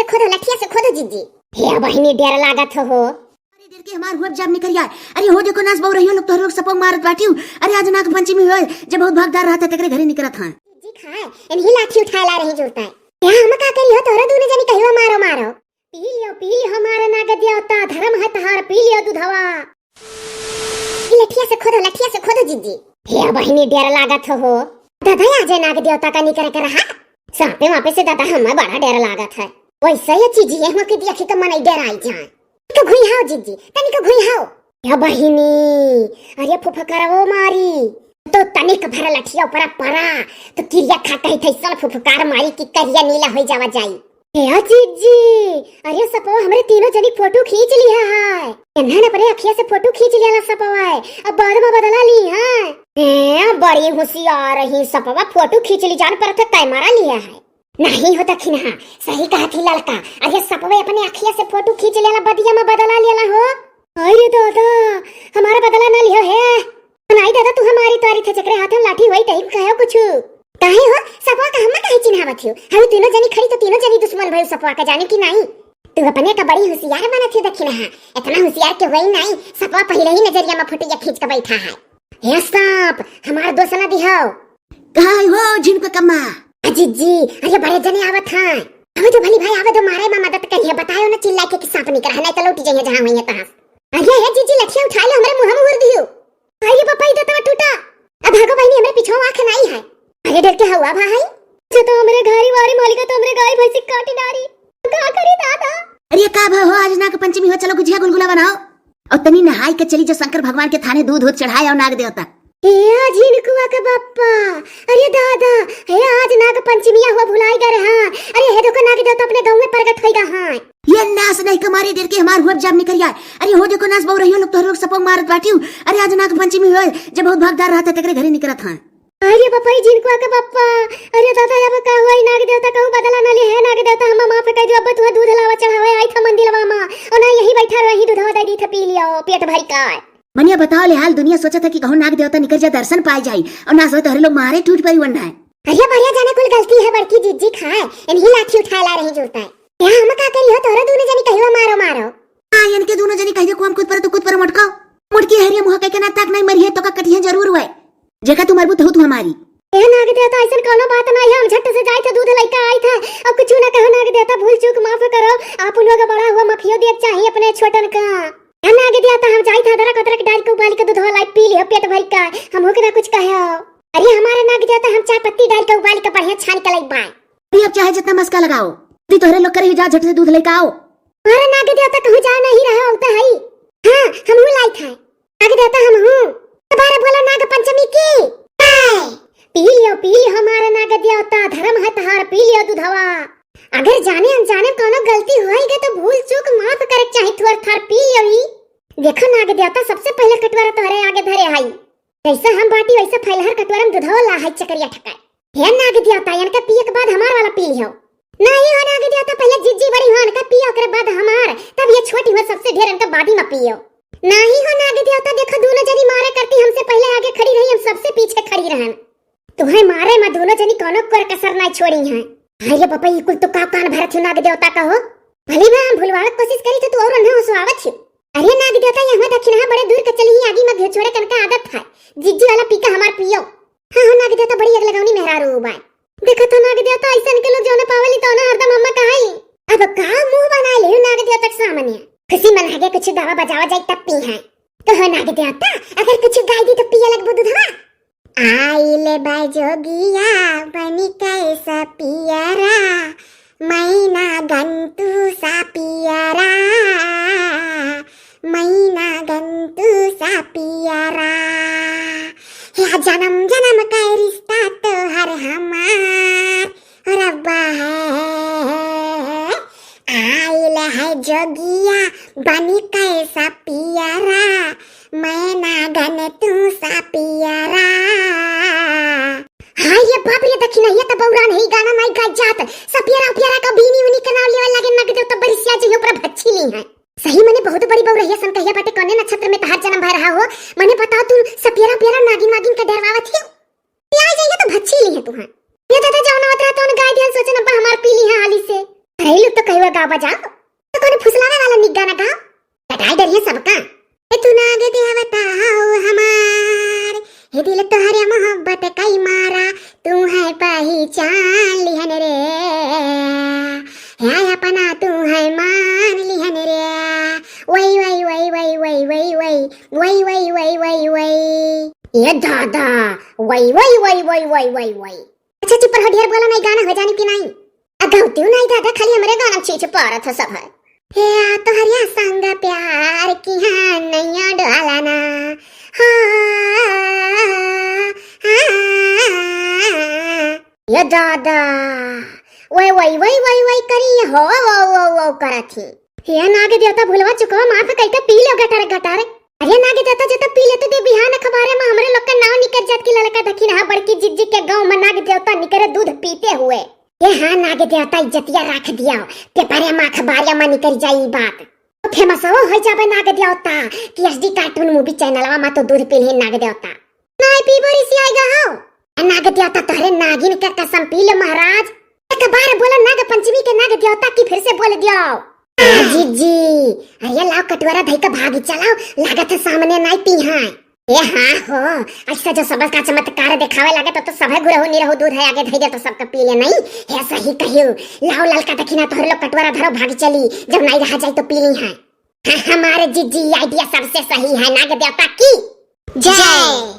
लठिया से खोदो जीजी। हे बहिनी डेर लागत हो। अरे देर के हमार हुआ जब निकल आए। अरे हो देखो नाच बहु रहियो लोग तोहर लोग सपोंग मारत बाटियो। अरे आज नाग पंचमी होय जब बहुत भागदार रहता तकरे घरे निकलत हां। जी खाए इन्हीं लाठी उठा ला रही जुड़ता है। यहां हम का करी हो तोरा दूने जनी कहियो मारो मारो। पी लियो हमारा नाग देवता धर्म है तहार पी लियो दूधवा। लठिया से खोदो जीजी। हे बहिनी डेर लागत हो। दादा आज नाग देवता का निकर कर रहा। सापे वापे से दादा हमें बड़ा डेर लागत है। वैसे ये चीज ये हम के देखि त मन डेर आई जाए। तो घुई हाओ जीजी तनी को घुई हाओ। या बहिनी अरे फुफकारो मारी तो तनिक भर लठिया ऊपर परा तो किरिया खाता ही थैसन फुफकार मारी कि करिया नीला हो जावा जाई। हे जीजी अरे सपो हमरे तीनों जनी फोटो खींच लिया है। इन्हां ने परे अखिया से फोटो खींच लिया सपवा है। अब बाद में बदला ली है। ए बड़ी होशियार रही सपवा फोटो खींच ली जान पर तय मारा लिया है। नहीं हो दखिनहा सही कहा थी लड़का। अरे सपवे अपने अखिया से फोटो खींच लेला बदिया में बदला लेला हो। अरे दादा हमारा बदला ना लियो है। नहीं दादा तू हमारी तारी थे चक्रे हाथ में लाठी वही टाइप कहो कुछ काहे हो सपवा का हम काहे चिन्हावत हो। हम तीनों जनी खड़ी तो तीनों जनी दुश्मन भई सपवा का जाने की नहीं। तू अपने का बड़ी होशियार बनत है दखिनहा। इतना होशियार के होई नहीं सपवा पहले ही नजरिया में फोटो खींच के बैठा है। हे सांप हमारा दोस्त ना दिहो काहे हो जिनको कम्मा जीजी। अरे बड़े जने आवत हैं। अब तो भली भाई आवे तो मारे में मदद करिए बताओ ना चिल्ला के कि सांप निकल है नहीं तो लौट जाइए जहां हुई है तहां। अरे हे जीजी लठिया उठा लो हमरे मुंह में उड़ दियो। अरे पापा इधर तो टूटा। अब भागो बहनी हमरे पीछे आंख नहीं है। अरे डर के हुआ भाई जो तो हमरे घरी वारी मालिका तो हमरे गाय भैंसी काटी डारी का करे दादा। अरे का हो आज नाग पंचमी हो चलो गुजिया गुलगुला बनाओ और तनी नहाई के चली जो शंकर भगवान के थाने दूध चढ़ाए और नाग देवता। झिनकुआ के बप्पा अरे दादा हे आज नाग पंचमी हुआ भुलाई गए हां। अरे हे देखो नाग देवता अपने गांव में प्रकट होइगा हां। ये नाच नहीं कमारे देर के हमार हुआ जब निकल आए। अरे हो देखो नाच बहु रहियो लोग तोहर लोग सपोंग मारत बाटियो। अरे आज नाग पंचमी होय जब बहुत भागदार रहता तकरे घरे निकलत हां। अरे बप्पा झिनकुआ के बप्पा अरे दादा अब का हुआ नाग देवता कहूं बदला न ले है। नाग देवता हम माफ कर दियो अब तू दूध लावा चढ़ावे आई था मंदिरवा में और ना यही बैठा रही दूधवा दे दी था पी लियो पेट भर का। मनिया बताओ ले हाल दुनिया सोचा था कि कहूं नाग देवता निकल जा दर्शन पाए जाई और ना सोच तोहरे लोग मारे टूट पई वरना है। अरे बढ़िया जाने कुल गलती है बड़की जीजी खाए इन्हीं लाठी उठा ला रही जुड़ता है। यहां हम का करी हो तोरा दूने जनी कहियो मारो मारो। हां इनके दोनों जनी कहियो को हम खुद पर मटकाओ मुटकी हरिया मुंह के ना तक नहीं मरी है तो का कटिया जरूर हुए जेका तू मरबू तो तू हमारी। ए नाग देवता ऐसा कोनो बात नहीं है। हम झट से जाई थे दूध लेके आई था अब कुछ ना कहो नाग देवता भूल चूक माफ करो। आप लोग बड़ा हुआ मफियो दे चाहिए अपने छोटन का। नाग देवता हम जाई था अदरक अदरक डाल के उबाल के दूध लाई पी लियो पेट भर का हम हो के ना कुछ कहो। अरे हमारे नाग देवता हम चाय पत्ती डाल के उबाल के बढ़िया छान के लाई बाय। अभी अब चाहे जितना मस्का लगाओ ती तोहरे लोग करे जा झट से दूध लेके आओ। हमारे नाग देवता कहूं जा नहीं रहा होता है। हां हम लाई था नाग देवता हम हूं दोबारा बोला नाग पंचमी की पी लियो हमारा नाग देवता धर्म है तहार पी लियो दूधवा। अगर जाने अनजाने कोनो गलती होएगा तो भूल चूक माफ करे चाहे थोर थर पी लियो ही। देखो नाग देवता सबसे पहले कटवारा तोहरे आगे धरे आई जैसा हम बाटी वैसा फैलहर कटवारा में दूधवा ला है चकरिया ठका। हे नाग देवता इनका पिए के बाद हमार वाला पी लियो। नहीं हो नाग देवता पहले जिज्जी बड़ी हो इनका पियो ओकरे बाद हमार तब ये छोटी हो सबसे ढेर इनका बादी में पियो। नहीं हो नाग देवता देखो दोनों जनी मारे करती हमसे पहले आगे खड़ी रही हम सबसे पीछे खड़ी रहन। तुम्हें मारे में दोनों जनी कोनो कर कसर नहीं छोड़ी हैं। अरे पापा ये कुल तो का कान भरत हो नाग देवता का हो। भली मैं हम भुलवाने कोशिश करी तो तू और ना सुआवत हो। अरे नाग देवता यहां दक्षिणा बड़े दूर के चली ही आगे में घेर छोड़े कनका आदत है जिज्जी वाला पीका हमार पियो। हां हो नाग देवता बड़ी अगले गाउनी मेहरारू बाय देखो तो नाग देवता ऐसन के लोग जोने पावली तो ना हरदम अम्मा कहाई अब का मुंह बना ले नाग देवता के सामने खुशी मन आगे कुछ दावा बजावा जाए तब पी है। तो हो नाग देवता अगर कुछ गाय दी तो पिया लगबो दूधवा। आइले बाजोगिया बनी कैसा पियरा मैना गंतु सा पियरा मैना गंतु सा पियरा। या जन्म जन्म का रिश्ता तो हर हमार रब्बा है। आइले है जोगिया बनी कैसा पियरा मैना गन तू सा पियरा। हां ये बाप रे दक्षिणा ये तो बौरा नहीं गाना नहीं गा जात सपियरा पियरा का बीनी उनी के नाम लेवे लगे नग देव तो बरिसिया जी ऊपर भच्छी ली है। सही मने बहुत बड़ी बौरा है सन कहिया बाटे कोने नक्षत्र में तहार जन्म भय रहा हो। मने बता तू सपियरा पियरा नागिन नागिन के डरवावत है पिया जाइए तो भच्छी ली है तू। हां ये दादा जाओ ना उतरा तो गाय ध्यान सोचना बा हमार पी ली है हाली से। अरे लोग तो कहवा सुंदर गा बजाओ तो कोने फुसलावे वाला निक गाना गाओ कटाई डरिए सबका ए तू नाग देवता हो हमार हे दिल तोहरे मोहब्बत कई मारा तू है पहचान लिहन रे है अपना तू है मान लिहन रे वही वही वही वही वही वही वही वही वही वही वही वही ये दादा वही वही वही वही वही वही वही अच्छा चुप रहो ढेर बोला नहीं गाना हो जाने की नहीं अगौती नहीं दादा खाली हमारे गाना चीच पारत है सब है हे आ तो हरिया संग प्यार की हाँ नैया डालाना ये दादा वही वही वही वही वही करी हो वो करत थी ये नाग देवता भूलवा चुको माफ कइता पी लो गटार गटार अरे नाग देवता जता पी ले तो दे बिहान अखबार में हमरे लोग का नाव निकल जात की लड़का दखी रहा बड़की जिज्जी के गांव में नाग देवता निकरे दूध पीते हुए ये हाँ नाग देवता इज्जतिया रख दिया पेपरे में अखबार में निकल जाई बात तो फेमस हो जाबे नाग देवता कि एसडी कार्टून मूवी चैनलवा में तो दूध पी ले नाग देवता नहीं पीबो रिसी आएगा हो नाग देवता तोहरे नागिन के कसम पी लो महाराज एक बार बोला नाग पंचमी के नाग देवता की फिर से बोल दियो जीजी अरे लाओ कटोरा धई का भागी चलाओ लागत है सामने नहीं पी है ए हाँ हो ऐसा जो सबक का चमत्कार दिखावे लगे तो सब गुरहु निरहु दूध है आगे धई दे तो सबका पी ले नहीं ऐसा ही कहियो लाओ ललका दखिना तोहरे लोग कटोरा धरो भागी चली जब नहीं रहा जाए तो पी ली है हमारे जीजी आइडिया सबसे सही है नाग देवता की जय।